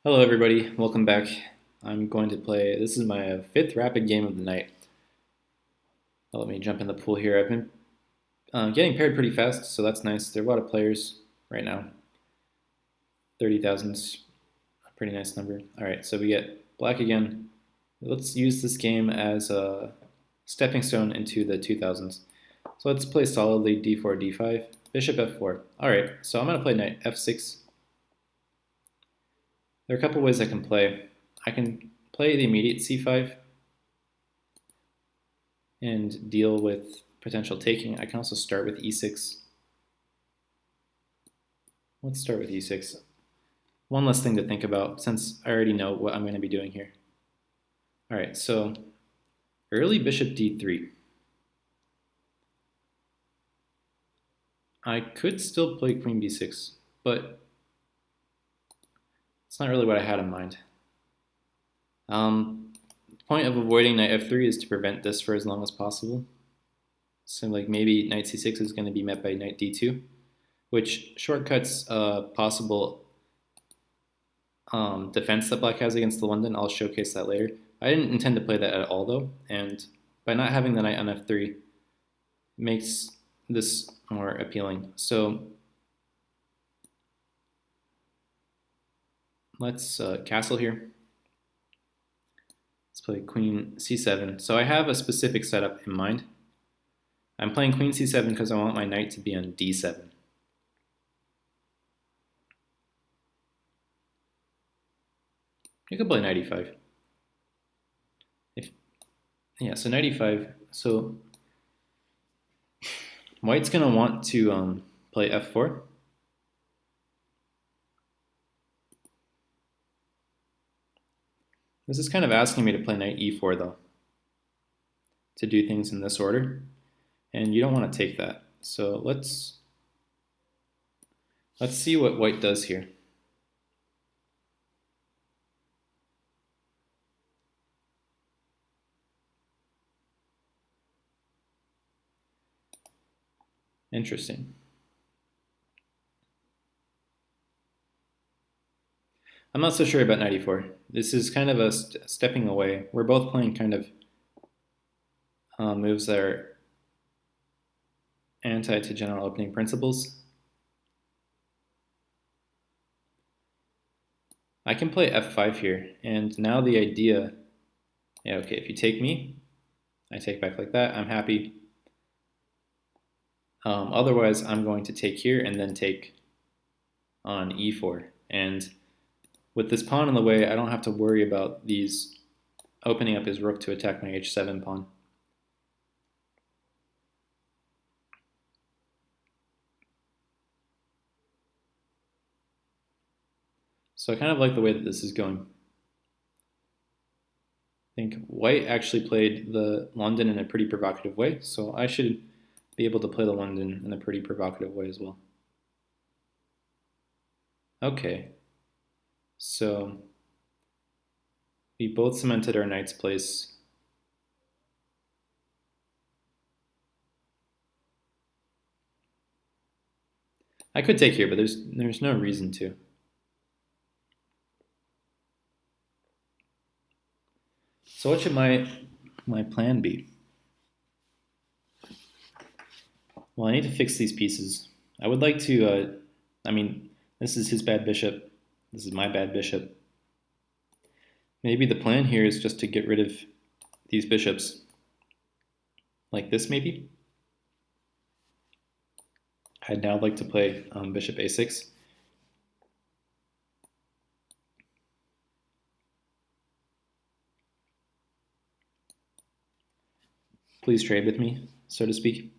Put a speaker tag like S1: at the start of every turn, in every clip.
S1: Hello everybody, welcome back. I'm going to play, this is my fifth rapid game of the night. Let me jump in the pool here. I've been getting paired pretty fast, so that's nice. There are a lot of players right now. 30,000's a pretty nice number. Alright, so we get black again. Let's use this game as a stepping stone into the 2000s. So let's play solidly d4, d5, bishop f4. Alright, so I'm going to play knight f6. There are a couple ways I can play. I can play the immediate c5 and deal with potential taking. I can also start with e6. Let's start with e6. One less thing to think about since I already know what I'm going to be doing here. All right, so early bishop d3. I could still play queen b6, but it's not really what I had in mind. The point of avoiding knight f3 is to prevent this for as long as possible. So like maybe knight c6 is going to be met by knight d2, which shortcuts possible defense that black has against the London. I'll showcase that later. I didn't intend to play that at all though, and by not having the knight on f3 makes this more appealing. So let's castle here. Let's play queen c7. So I have a specific setup in mind. I'm playing queen c7 because I want my knight to be on d7. You could play knight e5. So knight e5. So white's going to want to play f4. This is kind of asking me to play knight e4 though, to do things in this order, and you don't want to take that. So let's see what white does here. Interesting. I'm not so sure about knight e4. This is kind of a stepping away. We're both playing kind of moves that are anti to general opening principles. I can play f5 here, and now the idea, yeah, okay, if you take me, I take back like that, I'm happy. Otherwise, I'm going to take here and then take on e4. And with this pawn in the way, I don't have to worry about these opening up his rook to attack my h7 pawn. So I kind of like the way that this is going. I think white actually played the London in a pretty provocative way, so I should be able to play the London in a pretty provocative way as well. Okay, so we both cemented our knight's place. I could take here, but there's no reason to. So what should my plan be? Well, I need to fix these pieces. I would like to, I mean, this is his bad bishop. This is my bad bishop. Maybe the plan here is just to get rid of these bishops. Like this, maybe? I'd now like to play bishop a6. Please trade with me, so to speak.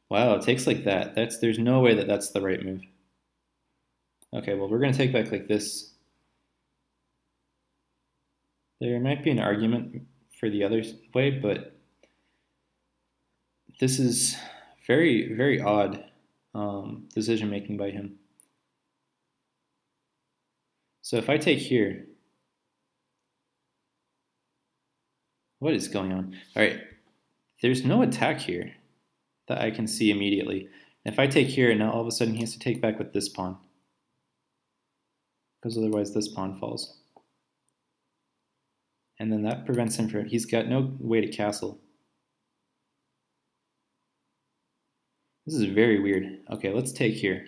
S1: Wow, it takes like that. There's no way that that's the right move. Okay, well, we're going to take back like this. There might be an argument for the other way, but this is very, very odd decision making by him. So if I take here, what is going on? All right, there's no attack here that I can see immediately. If I take here, now all of a sudden he has to take back with this pawn. because otherwise this pawn falls. And then that prevents him from, he's got no way to castle. This is very weird. Okay, let's take here.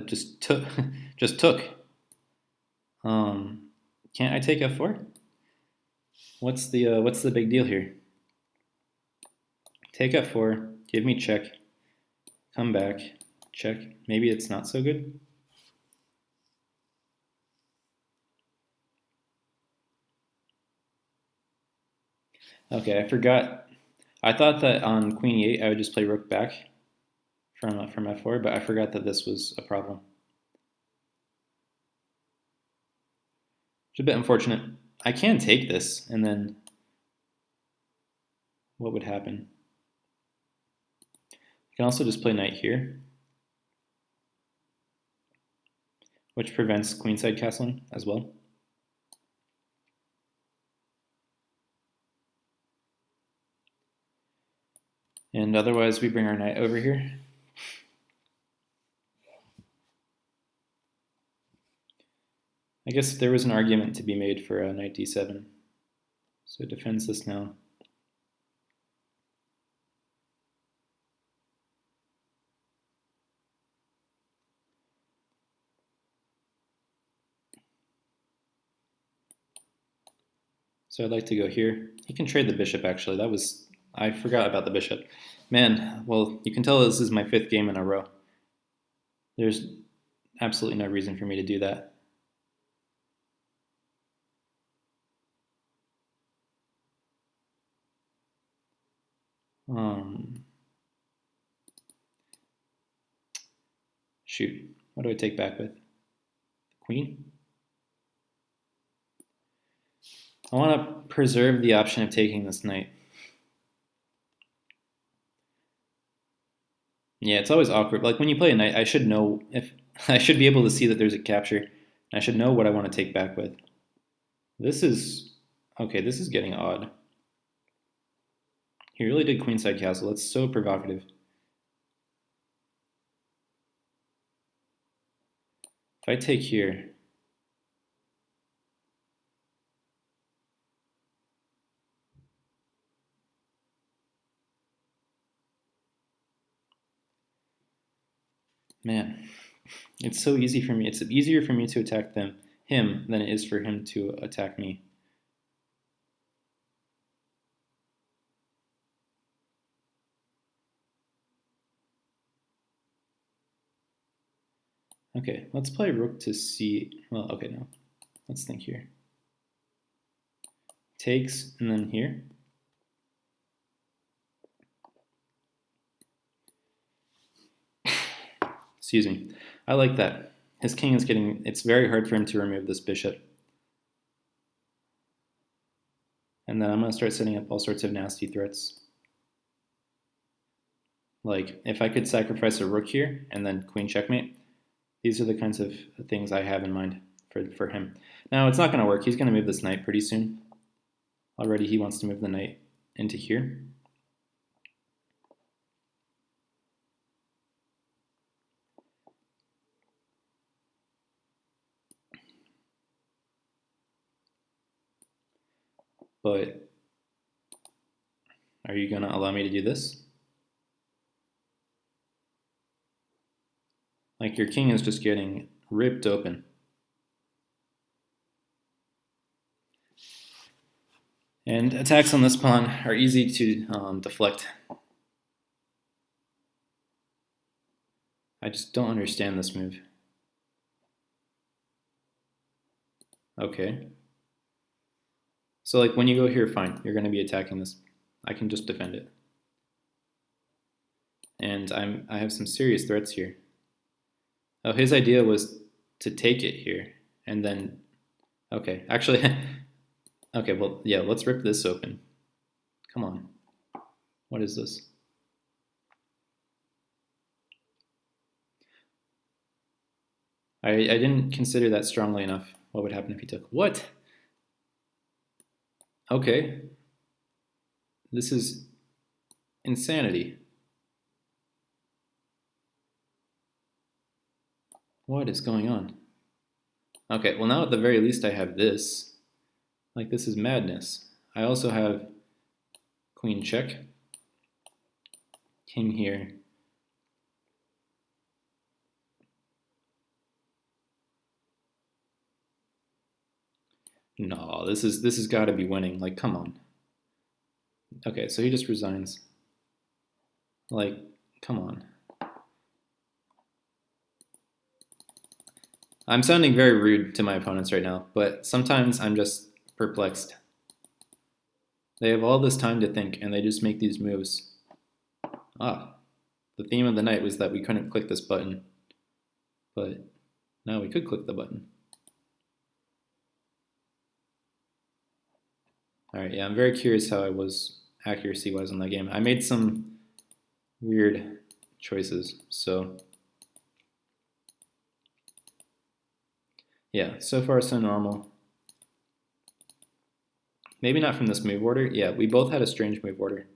S1: Just took, just took. Can't I take f4? What's the big deal here? Take f4, give me check, come back, check. Maybe it's not so good. Okay, I forgot. I thought that on queen e8 I would just play rook back from f4, but I forgot that this was a problem. It's a bit unfortunate. I can take this, and then what would happen? I can also just play knight here, which prevents queenside castling as well. And otherwise, we bring our knight over here. I guess there was an argument to be made for knight d7. So it defends this now. So I'd like to go here. He can trade the bishop, actually. I forgot about the bishop. Man, well, you can tell this is my 5th game in a row. There's absolutely no reason for me to do that. Shoot, what do I take back with? Queen? I want to preserve the option of taking this knight. Yeah, it's always awkward. Like when you play a knight, I should know if I should be able to see that there's a capture. I should know what I want to take back with. This is okay. This is getting odd. He really did queenside castle. That's so provocative. If I take here, man, it's so easy for me. It's easier for me to attack him than it is for him to attack me. Okay, let's play rook to c. Well, okay, no. Let's think here. Takes, and then here. Excuse me. I like that. His king is getting, it's very hard for him to remove this bishop. And then I'm going to start setting up all sorts of nasty threats. Like, if I could sacrifice a rook here, and then queen checkmate, these are the kinds of things I have in mind for him. Now, it's not going to work. He's going to move this knight pretty soon. Already he wants to move the knight into here. But are you going to allow me to do this? Like, your king is just getting ripped open. And attacks on this pawn are easy to deflect. I just don't understand this move. Okay. So like when you go here, fine, you're going to be attacking this. I can just defend it. And I have some serious threats here. Oh, his idea was to take it here and then, okay, actually, okay, well, yeah, let's rip this open. Come on. What is this? I didn't consider that strongly enough. What would happen if he took? What? Okay. This is insanity. What is going on? Okay, well now at the very least I have this. Like, this is madness. I also have queen check, king here. No, this has got to be winning. Like, come on. Okay, so he just resigns. Like, come on. I'm sounding very rude to my opponents right now, but sometimes I'm just perplexed. They have all this time to think, and they just make these moves. Ah, the theme of the night was that we couldn't click this button, but now we could click the button. All right, yeah, I'm very curious how I was accuracy-wise in that game. I made some weird choices, so yeah, so far so normal. Maybe not from this move order. Yeah, we both had a strange move order.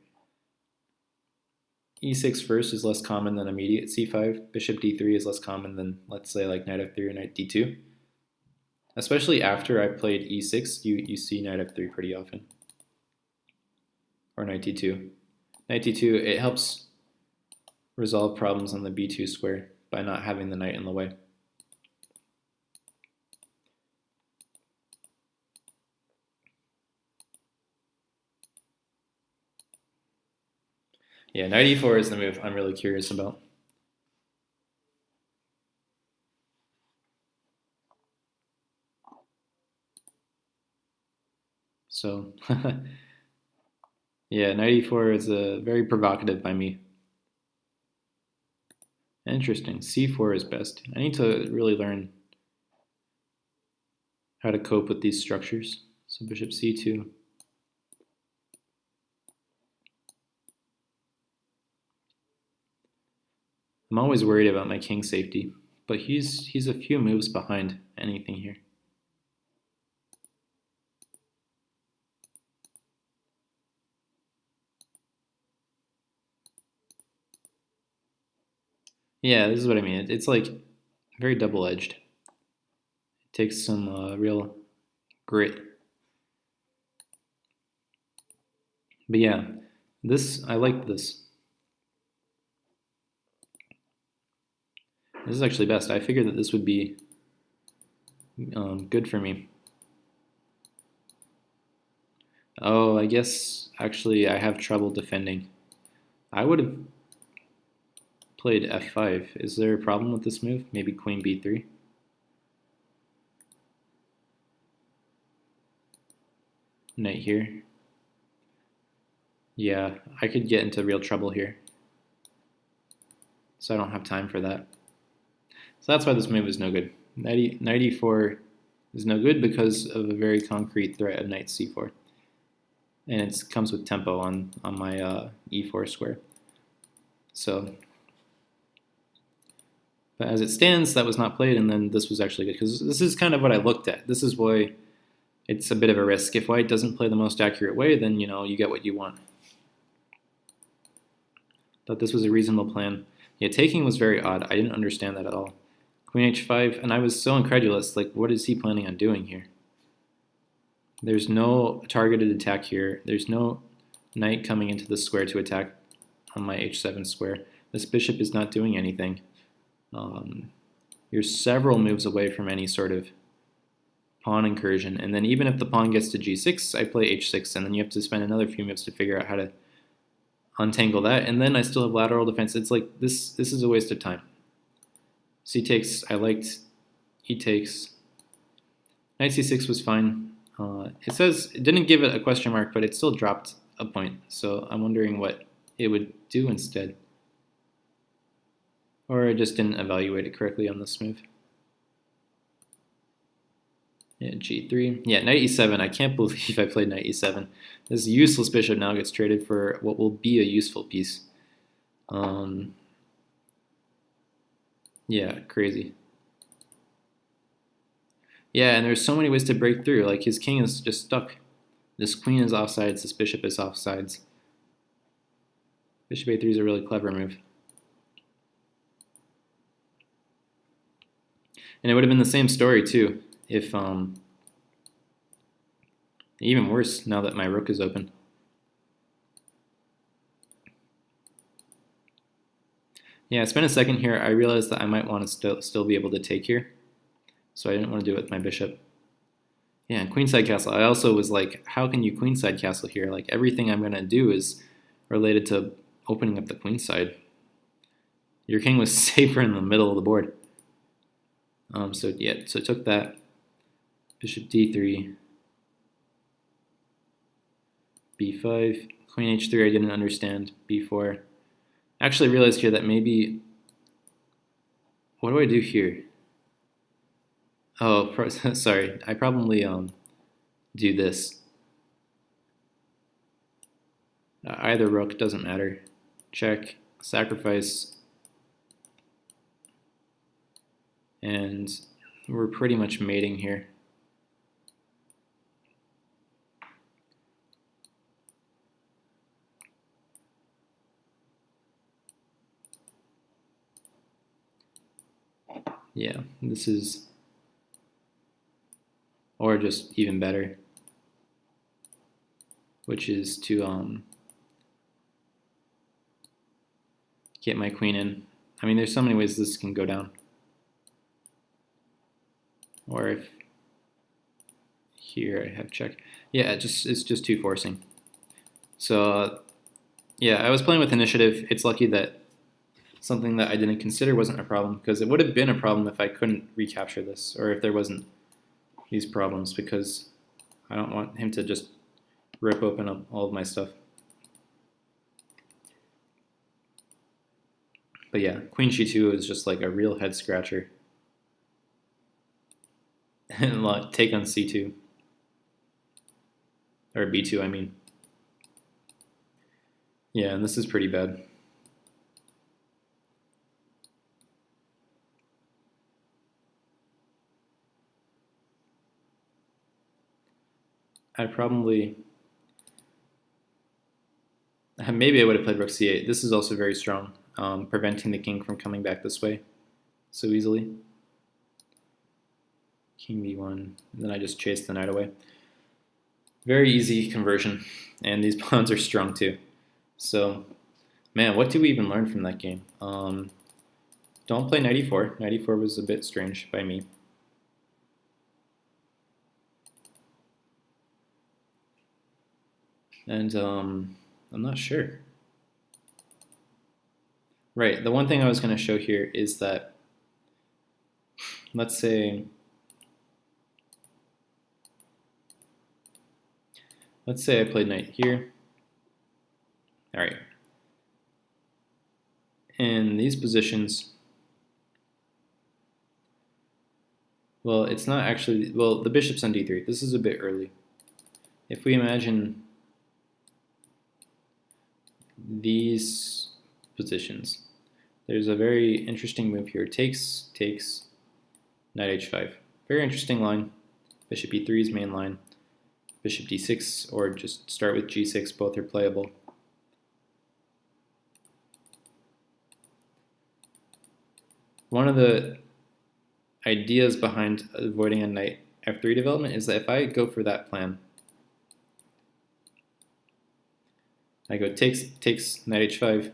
S1: E6 first is less common than immediate C5. Bishop D3 is less common than, let's say, like knight F3 or knight D2. Especially after I played E6, you see knight F3 pretty often. Or knight D2. Knight D2, it helps resolve problems on the B2 square by not having the knight in the way. Yeah, knight E4 is the move I'm really curious about. So, yeah, knight E4 is very provocative by me. Interesting. C4 is best. I need to really learn how to cope with these structures. So bishop C2. I'm always worried about my king safety, but he's a few moves behind anything here. Yeah, this is what I mean. It's like very double-edged. It takes some real grit. But yeah, I like this. This is actually best. I figured that this would be good for me. Oh, I guess actually I have trouble defending. I would have played f5. Is there a problem with this move? Maybe queen b3? Knight here. Yeah, I could get into real trouble here. So I don't have time for that. So that's why this move is no good. Knight e4 is no good because of a very concrete threat of knight c4. And it comes with tempo on my e4 square. So, but as it stands, that was not played, and then this was actually good, because this is kind of what I looked at. This is why it's a bit of a risk. If white doesn't play the most accurate way, then you get what you want. But this was a reasonable plan. Yeah, taking was very odd. I didn't understand that at all. Queen h5, and I was so incredulous. Like, what is he planning on doing here? There's no targeted attack here. There's no knight coming into the square to attack on my h7 square. This bishop is not doing anything. You're several moves away from any sort of pawn incursion, and then even if the pawn gets to g6, I play h6, and then you have to spend another few moves to figure out how to untangle that, and then I still have lateral defense. It's like this is a waste of time. C takes, I liked. E takes. Knight c6 was fine. It says it didn't give it a question mark, but it still dropped a point, so I'm wondering what it would do instead. Or I just didn't evaluate it correctly on this move. Yeah, g3. Yeah, knight e7. I can't believe I played knight e7. This useless bishop now gets traded for what will be a useful piece. Yeah, crazy. Yeah, and there's so many ways to break through. Like, his king is just stuck. This queen is offsides. This bishop is offsides. Bishop a3 is a really clever move. And it would have been the same story too if, even worse now that my rook is open. Yeah, I spent a second here. I realized that I might want to still be able to take here. So I didn't want to do it with my bishop. Yeah, and queenside castle. I also was like, how can you queenside castle here? Like everything I'm going to do is related to opening up the queenside. Your king was safer in the middle of the board. So it took that. Bishop d3, b5, queen h3 I didn't understand, b4. Actually realized here that maybe, what do I do here? Oh, sorry, I probably do this. Either rook, doesn't matter. Check, sacrifice, and we're pretty much mating here. Yeah, this is, or just even better, which is to get my queen in. I mean, there's so many ways this can go down. Or if here I have check. Yeah, it's just too forcing. So yeah, I was playing with initiative. It's lucky that something that I didn't consider wasn't a problem, because it would have been a problem if I couldn't recapture this, or if there wasn't these problems, because I don't want him to just rip open up all of my stuff. But yeah, queen g2 is just like a real head scratcher. And take on c2. Or b2, I mean. Yeah, and this is pretty bad. Maybe I would have played rook c8. This is also very strong, preventing the king from coming back this way so easily. King b1, and then I just chase the knight away. Very easy conversion, and these pawns are strong too. So, man, what do we even learn from that game? Don't play knight e4. Knight e4 was a bit strange by me. And I'm not sure. Right, the one thing I was going to show here is that, let's say I played knight here. All right. In these positions, well, it's not actually, well, the bishop's on d3. This is a bit early. If we imagine these positions, there's a very interesting move here. Takes, knight h5. Very interesting line. Bishop e3 is main line. Bishop d6, or just start with g6, both are playable. One of the ideas behind avoiding a knight f3 development is that if I go for that plan, I go takes, knight h5.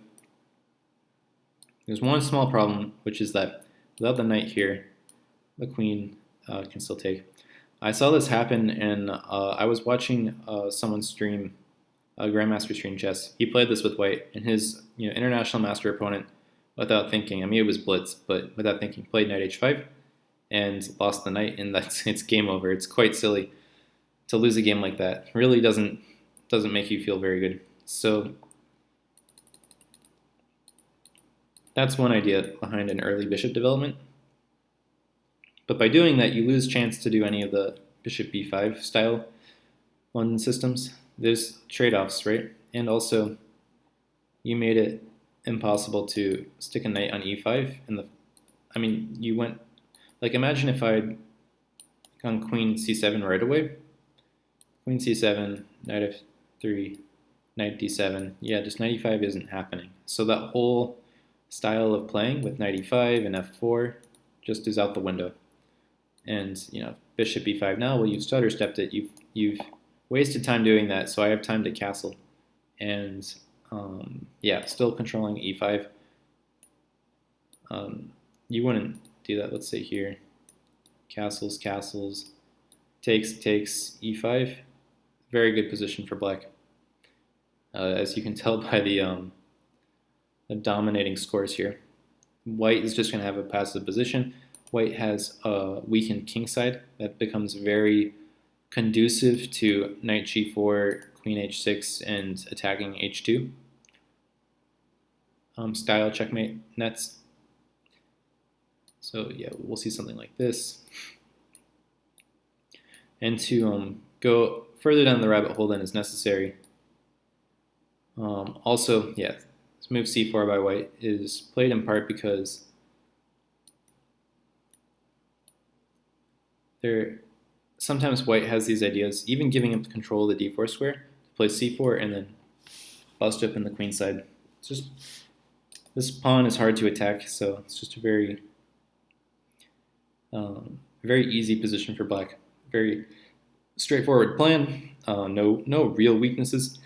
S1: There's one small problem, which is that without the knight here, the queen can still take. I saw this happen, and I was watching someone stream, a grandmaster stream chess. He played this with white, and his international master opponent, without thinking, I mean it was blitz, but without thinking, played knight h5 and lost the knight, and it's game over. It's quite silly to lose a game like that. It really doesn't make you feel very good. So that's one idea behind an early bishop development. But by doing that, you lose chance to do any of the bishop b5 style London systems. There's trade-offs, right? And also, you made it impossible to stick a knight on e5. I mean, you went, like, imagine if I'd gone queen c7 right away. Queen c7, knight f3, knight d7. Yeah, just knight e5 isn't happening. So that whole style of playing with knight e5 and f4 just is out the window. And bishop e5 now. Well, you've stutter stepped it. You've wasted time doing that. So I have time to castle, and yeah, still controlling e5. You wouldn't do that. Let's say here, castles, takes, e5. Very good position for black, as you can tell by the dominating scores here. White is just going to have a passive position. White has a weakened kingside that becomes very conducive to knight g4, queen h6, and attacking h2 style checkmate nets. So yeah, we'll see something like this. And to go further down the rabbit hole than is necessary, also, yeah, this move c4 by white is played in part because sometimes white has these ideas, even giving up the control of the d4 square, to play c4 and then bust up in the queen side. It's just, this pawn is hard to attack, so it's just a very easy position for black. Very straightforward plan. No real weaknesses,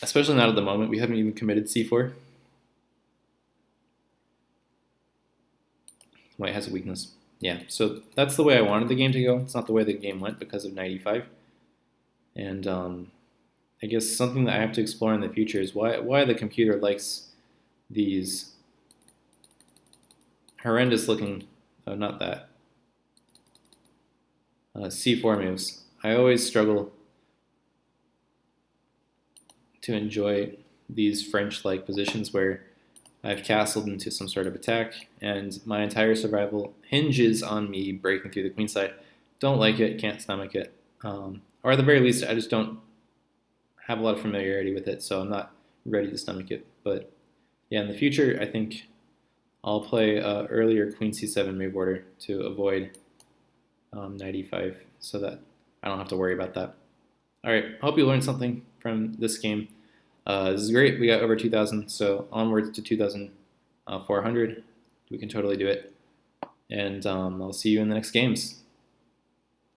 S1: especially not at the moment. We haven't even committed c4. White has a weakness. Yeah, so that's the way I wanted the game to go. It's not the way the game went because of knight e5. And I guess something that I have to explore in the future is why the computer likes these horrendous looking, not that, c4 moves. I always struggle to enjoy these French-like positions where I've castled into some sort of attack, and my entire survival hinges on me breaking through the queen side. Don't like it, can't stomach it. Or at the very least, I just don't have a lot of familiarity with it, so I'm not ready to stomach it. But yeah, in the future, I think I'll play earlier queen c7 move order to avoid knight e5 so that I don't have to worry about that. All right, I hope you learned something from this game. This is great. We got over 2,000, so onwards to 2,400. We can totally do it. And I'll see you in the next games.